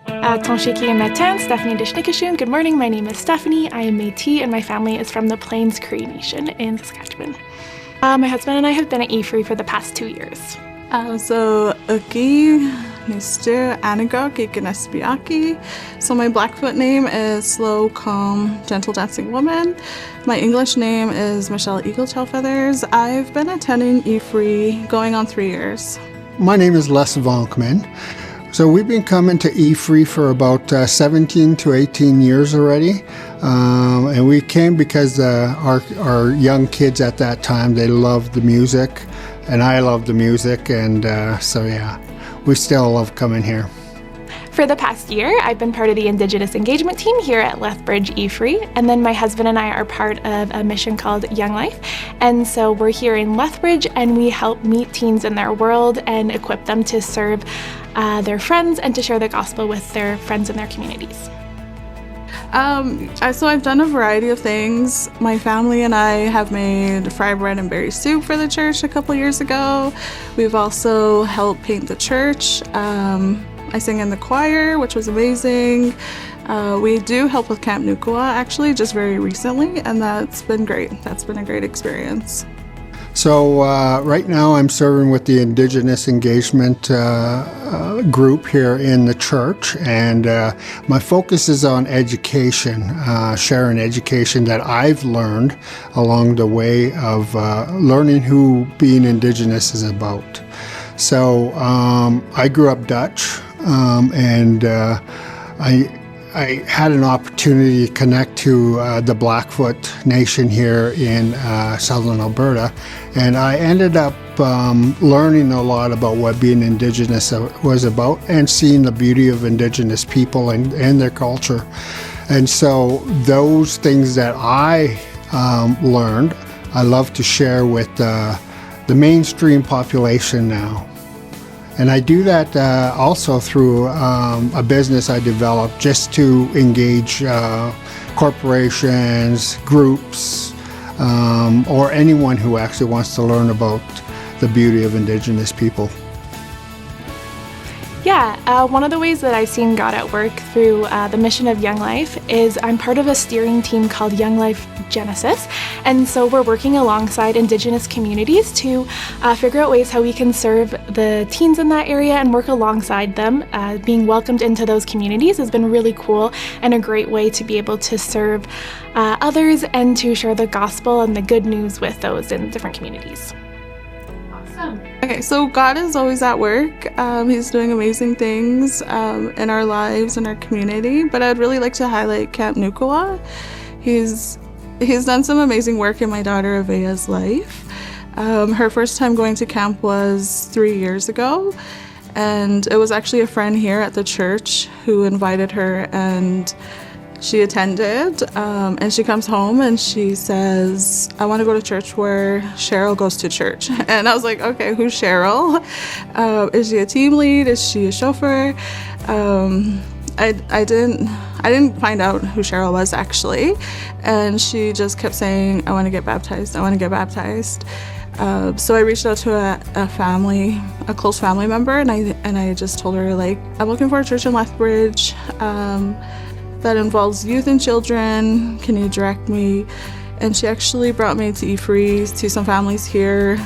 Tonshiki and Metan, Stefanie Dishnikashun. Good morning, my name is Stefanie. I am Métis and my family is from the Plains Cree Nation in Saskatchewan. My husband and I have been at EFRE for the past 2 years. So Uki, Nister, Anago, Giganespiyaki. So my Blackfoot name is Slow, Calm, Gentle Dancing Woman. My English name is Michelle Eagletail Feathers. I've been attending EFRE going on 3 years. My name is Les Vonkman. So we've been coming to EFRE for about 17 to 18 years already. And we came because our young kids at that time, they loved the music. And I love the music, and we still love coming here. For the past year, I've been part of the Indigenous Engagement team here at Lethbridge EFRE, and then my husband and I are part of a mission called Young Life. And so we're here in Lethbridge, and we help meet teens in their world and equip them to serve their friends and to share the gospel with their friends in their communities. So I've done a variety of things. My family and I have made fry bread and berry soup for the church a couple years ago. We've also helped paint the church. I sing in the choir, which was amazing. We do help with Camp Nukua actually just very recently, and that's been great. That's been a great experience. So right now I'm serving with the Indigenous Engagement group here in the church, and my focus is on education, sharing education that I've learned along the way of learning who being Indigenous is about. So I grew up Dutch, and I had an opportunity to connect to the Blackfoot Nation here in southern Alberta, and I ended up learning a lot about what being Indigenous was about and seeing the beauty of Indigenous people and their culture. And so those things that I learned, I love to share with the mainstream population now. And I do that also through a business I developed just to engage corporations, groups, or anyone who actually wants to learn about the beauty of Indigenous people. Yeah, one of the ways that I've seen God at work through the mission of Young Life is I'm part of a steering team called Young Life Genesis, and so we're working alongside Indigenous communities to figure out ways how we can serve the teens in that area and work alongside them. Being welcomed into those communities has been really cool and a great way to be able to serve others and to share the gospel and the good news with those in different communities. Okay, so God is always at work. He's doing amazing things in our lives, in our community, but I'd really like to highlight Camp Nukua. He's done some amazing work in my daughter Avea's life. Her first time going to camp was 3 years ago, and it was actually a friend here at the church who invited her, and she attended, and she comes home and she says, I want to go to church where Cheryl goes to church. And I was like, okay, who's Cheryl? Is she a team lead? Is she a chauffeur? I didn't find out who Cheryl was actually. And she just kept saying, I want to get baptized. I want to get baptized. So I reached out to a close family member, and I just told her, like, I'm looking for a church in Lethbridge that involves youth and children. Can you direct me? And she actually brought me to EFRE, to some families here.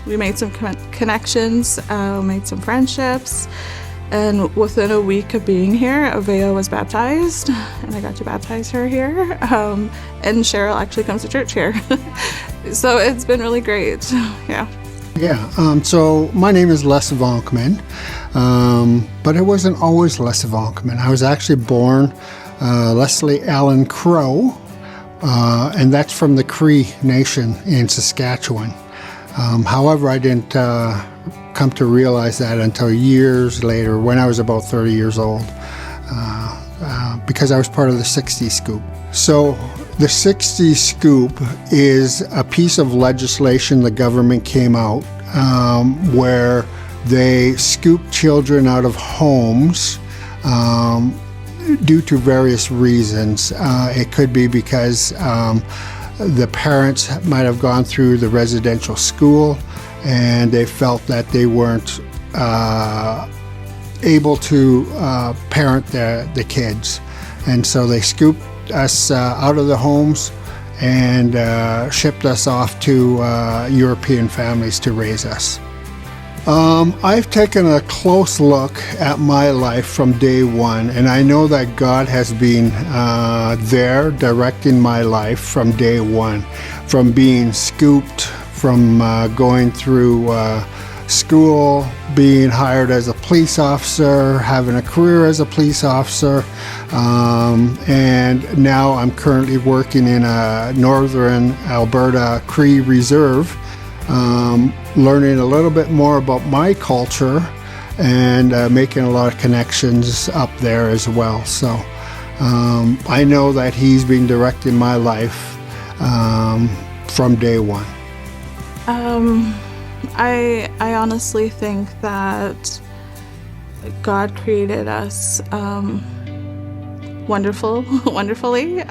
We made some connections, made some friendships, and within a week of being here, Avea was baptized, and I got to baptize her here. And Cheryl actually comes to church here. So it's been really great, yeah. Yeah, so my name is Les Vonkman, but it wasn't always Les Vonkman. I was actually born Leslie Allen Crow, and that's from the Cree Nation in Saskatchewan. However, I didn't come to realize that until years later, when I was about 30 years old, because I was part of the 60 Scoop. So the 60 Scoop is a piece of legislation the government came out where they scoop children out of homes due to various reasons. It could be because the parents might have gone through the residential school and they felt that they weren't able to parent the kids. And so they scooped us out of the homes and shipped us off to European families to raise us. I've taken a close look at my life from day one, and I know that God has been there directing my life from day one, from being scooped, from going through school, being hired as a police officer, having a career as a police officer, and now I'm currently working in a northern Alberta Cree Reserve, learning a little bit more about my culture and making a lot of connections up there as well. So I know that he's been directing my life from day one. I honestly think that God created us wonderfully,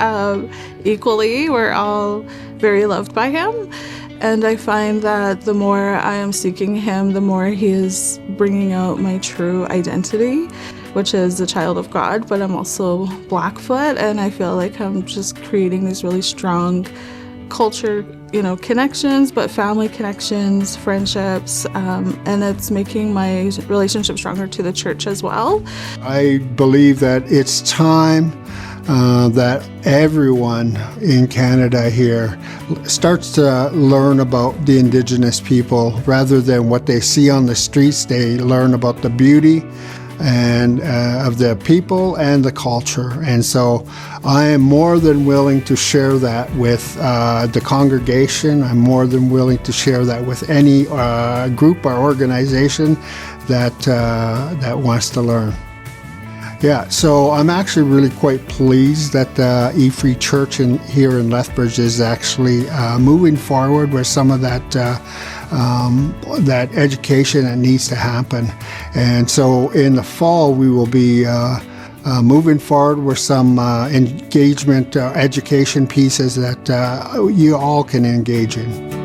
equally. We're all very loved by Him. And I find that the more I am seeking Him, the more He is bringing out my true identity, which is a child of God, but I'm also Blackfoot, and I feel like I'm just creating these really strong culture, connections, but family connections, friendships, and it's making my relationship stronger to the church as well. I believe that it's time that everyone in Canada here starts to learn about the Indigenous people rather than what they see on the streets. They learn about the beauty and of the people and the culture. And so I am more than willing to share that with the congregation. I'm more than willing to share that with any group or organization that wants to learn. Yeah, so I'm actually really quite pleased that E-Free Church here in Lethbridge is actually moving forward with some of that education that needs to happen. And so in the fall, we will be moving forward with some engagement education pieces that you all can engage in.